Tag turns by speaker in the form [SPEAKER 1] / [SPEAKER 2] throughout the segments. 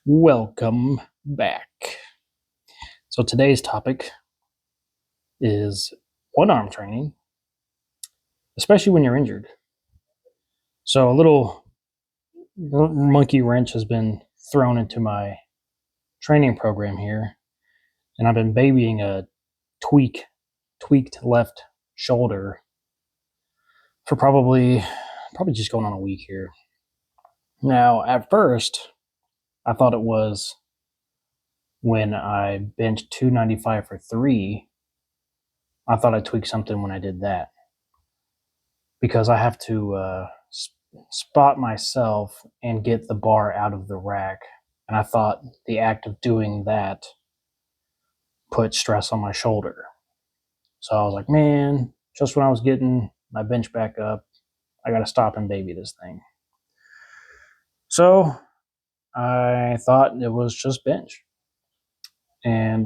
[SPEAKER 1] Welcome back. So today's topic is one arm training, especially when you're injured. So a little monkey wrench has been thrown into my training program here, and I've been babying a tweaked left shoulder for probably just going on a week here. Now, at first, I thought it was when I benched 295 for 3. I thought I tweaked something when I did that, because I have to spot myself and get the bar out of the rack. And I thought the act of doing that put stress on my shoulder. So I was like, man, just when I was getting my bench back up, I got to stop and baby this thing. So I thought it was just bench. And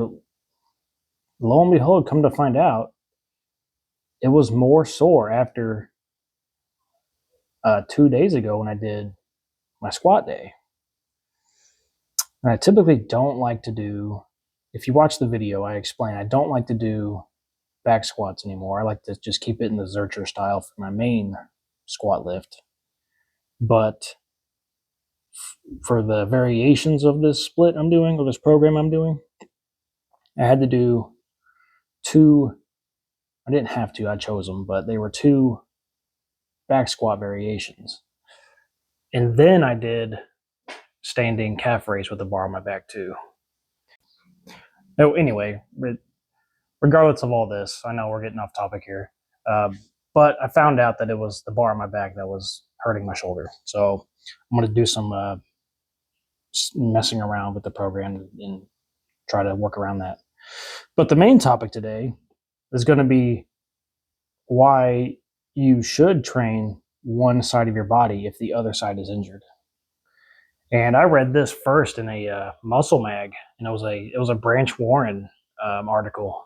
[SPEAKER 1] lo and behold, come to find out, it was more sore after 2 days ago when I did my squat day. And I typically don't like to do, if you watch the video, I explain, I don't like to do back squats anymore. I like to just keep it in the Zercher style for my main squat lift. But for the variations of this split I'm doing, or this program I'm doing, I had to do two, I didn't have to, I chose them, but they were 2 back squat variations. And then I did standing calf raise with the bar on my back too. Oh, anyway, regardless of all this, I know we're getting off topic here, but I found out that it was the bar on my back that was hurting my shoulder. So I'm going to do some messing around with the program and try to work around that. But the main topic today is going to be why you should train one side of your body if the other side is injured. And I read this first in a muscle mag, and it was a Branch Warren article.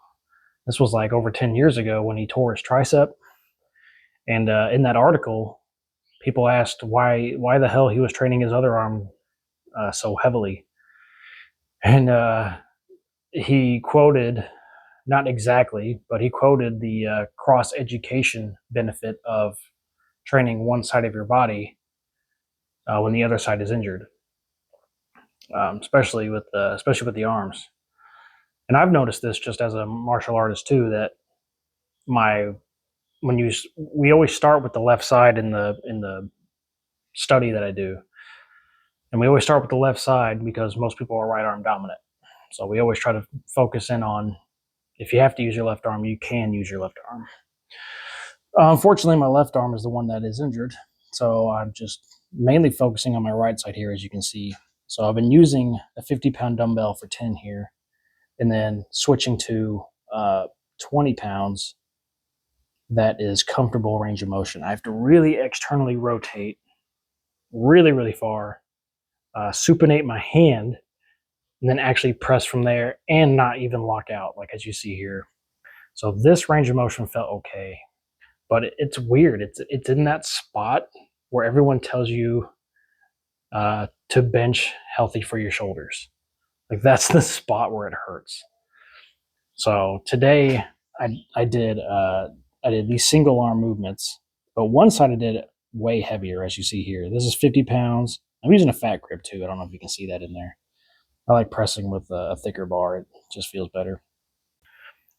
[SPEAKER 1] This was like over 10 years ago when he tore his tricep. And in that article, people asked why the hell he was training his other arm so heavily. And he quoted, not exactly, but he quoted the cross-education benefit of training one side of your body when the other side is injured, especially with the arms. And I've noticed this just as a martial artist too, that we always start with the left side in the study that I do, and we always start with the left side because most people are right arm dominant. So we always try to focus in on, if you have to use your left arm, you can use your left arm. Unfortunately, my left arm is the one that is injured, so I'm just mainly focusing on my right side here, as you can see. So I've been using a 50-pound dumbbell for 10 here, and then switching to 20 pounds that is comfortable range of motion. I have to really externally rotate really, really far, supinate my hand, and then actually press from there and not even lock out, like as you see here. So this range of motion felt okay, but it's weird. It's in that spot where everyone tells you to bench healthy for your shoulders. Like that's the spot where it hurts. So today I did these single arm movements, but one side I did way heavier, as you see here. This is 50 pounds. I'm using a fat grip too. I don't know if you can see that in there. I like pressing with a thicker bar. It just feels better.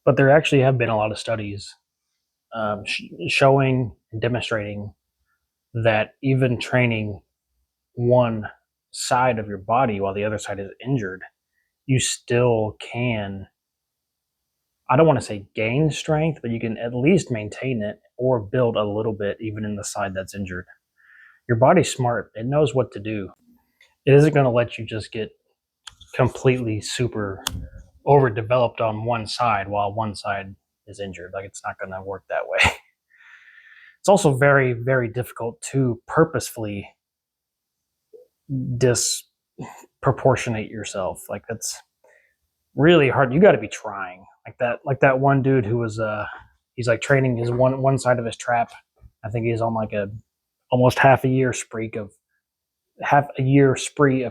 [SPEAKER 1] But there actually have been a lot of studies showing and demonstrating that even training one side of your body while the other side is injured, you still can, I don't want to say gain strength, but you can at least maintain it or build a little bit even in the side that's injured. Your body's smart. It knows what to do. It isn't going to let you just get completely super overdeveloped on one side while one side is injured. Like, it's not going to work that way. It's also very, very difficult to purposefully disproportionate yourself. Like, that's really hard. You got to be trying. Like that one dude who was he's like training his one side of his trap. I think he's on like almost half a year spree of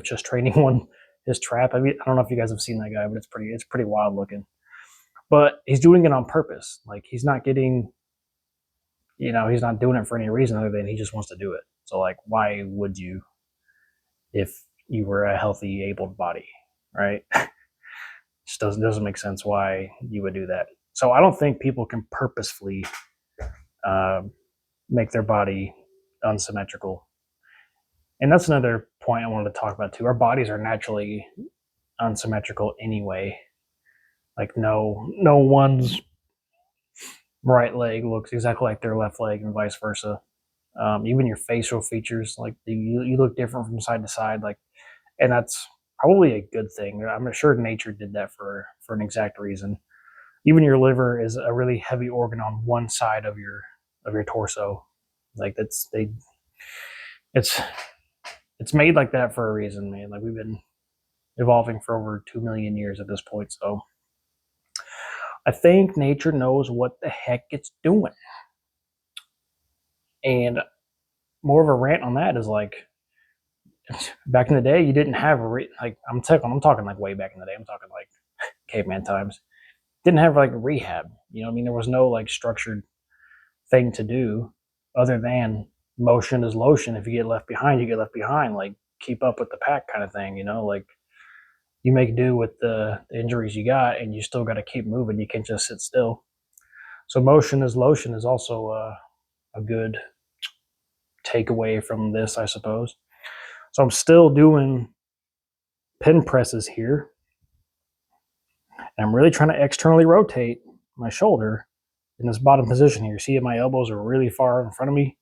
[SPEAKER 1] just training his trap. I mean, I don't know if you guys have seen that guy, but it's pretty wild looking. But he's doing it on purpose. Like he's not getting, he's not doing it for any reason other than he just wants to do it. So like, why would you if you were a healthy, abled body, right? Just doesn't make sense why you would do that. So I don't think people can purposefully make their body unsymmetrical. And that's another point I wanted to talk about too. Our bodies are naturally unsymmetrical anyway. Like no one's right leg looks exactly like their left leg and vice versa. Even your facial features, like you look different from side to side. Like, and that's probably a good thing. I'm sure nature did that for an exact reason. Even your liver is a really heavy organ on one side of your torso. Like it's made like that for a reason, man. Like we've been evolving for over 2 million years at this point. So I think nature knows what the heck it's doing. And more of a rant on that is like, back in the day, you didn't have I'm talking like way back in the day. I'm talking like caveman times. Didn't have like rehab. I mean, there was no like structured thing to do other than motion is lotion. If you get left behind, you get left behind. Like keep up with the pack kind of thing. Like you make do with the injuries you got, and you still got to keep moving. You can't just sit still. So motion is lotion is also a good takeaway from this, I suppose. So I'm still doing pin presses here. And I'm really trying to externally rotate my shoulder in this bottom position here. See, my elbows are really far in front of me.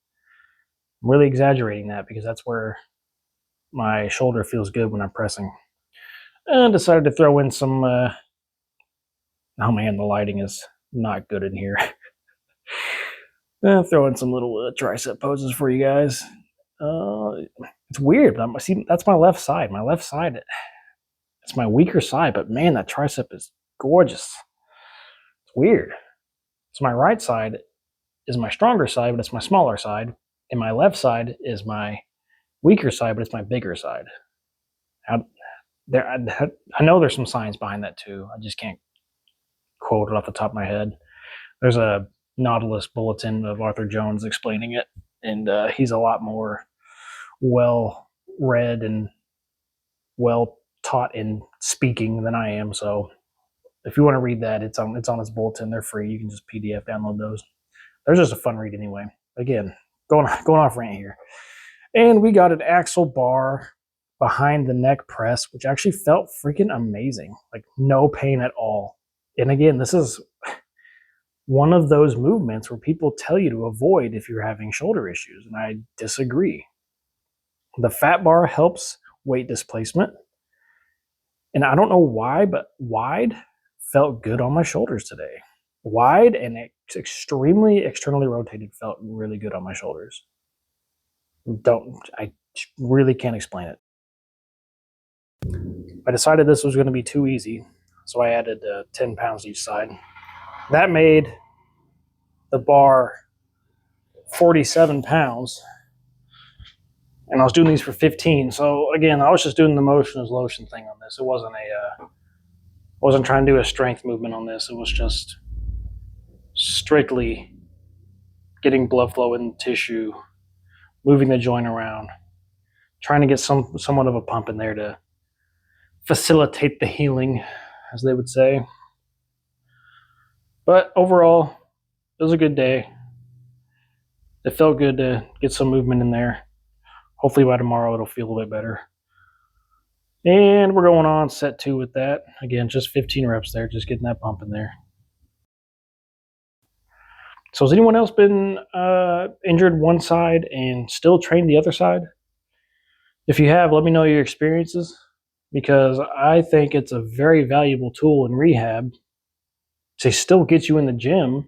[SPEAKER 1] I'm really exaggerating that because that's where my shoulder feels good when I'm pressing. And decided to throw in some, oh man, the lighting is not good in here. Throw in some little tricep poses for you guys. It's weird, but see, that's my left side. My left side, it's my weaker side, but man, that tricep is gorgeous. It's weird. So my right side is my stronger side, but it's my smaller side. And my left side is my weaker side, but it's my bigger side. I know there's some science behind that too. I just can't quote it off the top of my head. There's a Nautilus bulletin of Arthur Jones explaining it, and he's a lot more well read and well taught in speaking than I am. So if you want to read that, it's on his bulletin. They're free. You can just PDF download those. They're just a fun read anyway. Again, going off rant here. And we got an axle bar behind the neck press, which actually felt freaking amazing. Like no pain at all. And again, this is one of those movements where people tell you to avoid if you're having shoulder issues, and I disagree. The fat bar helps weight displacement. And I don't know why, but wide felt good on my shoulders today. Wide and extremely externally rotated felt really good on my shoulders. I really can't explain it. I decided this was going to be too easy, so I added 10 pounds each side. That made the bar 47 pounds, and I was doing these for 15. So again, I was just doing the motion as lotion thing on this. It wasn't wasn't trying to do a strength movement on this. It was just strictly getting blood flow in the tissue, moving the joint around, trying to get somewhat of a pump in there to facilitate the healing, as they would say. But overall, it was a good day. It felt good to get some movement in there. Hopefully by tomorrow it'll feel a little bit better. And we're going on set 2 with that. Again, just 15 reps there, just getting that pump in there. So has anyone else been injured one side and still trained the other side? If you have, let me know your experiences, because I think it's a very valuable tool in rehab to still get you in the gym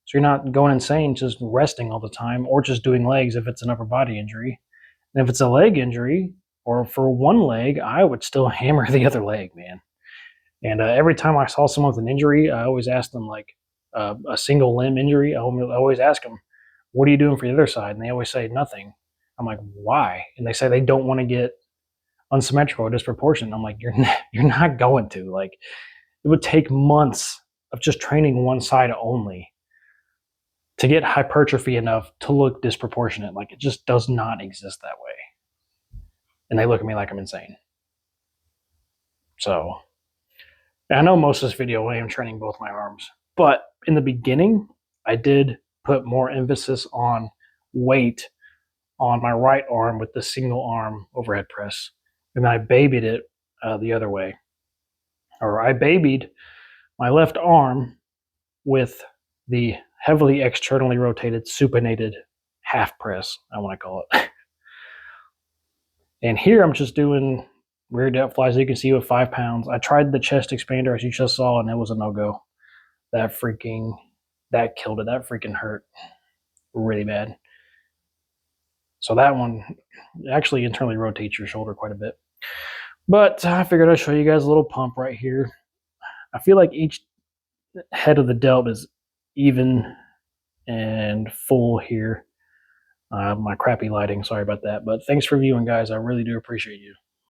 [SPEAKER 1] so you're not going insane just resting all the time or just doing legs if it's an upper body injury. And if it's a leg injury, or for one leg, I would still hammer the other leg, man. And every time I saw someone with an injury, I always asked them, like a single limb injury, I always ask them, what are you doing for the other side? And they always say nothing. I'm like, why? And they say they don't want to get unsymmetrical or disproportionate. I'm like, you're not going to. Like, it would take months of just training one side only to get hypertrophy enough to look disproportionate. Like, it just does not exist that way. And they look at me like I'm insane. So I know most of this video I am training both my arms, but in the beginning, I did put more emphasis on weight on my right arm with the single arm overhead press. And then I babied it the other way. Or I babied my left arm with the heavily externally rotated supinated half press, I want to call it. And here I'm just doing rear depth flies, you can see, with 5 pounds. I tried the chest expander, as you just saw, and it was a no-go. That killed it. That freaking hurt really bad. So that one actually internally rotates your shoulder quite a bit. But I figured I'd show you guys a little pump right here. I feel like each head of the delt is even and full here. My crappy lighting, sorry about that. But thanks for viewing, guys. I really do appreciate you.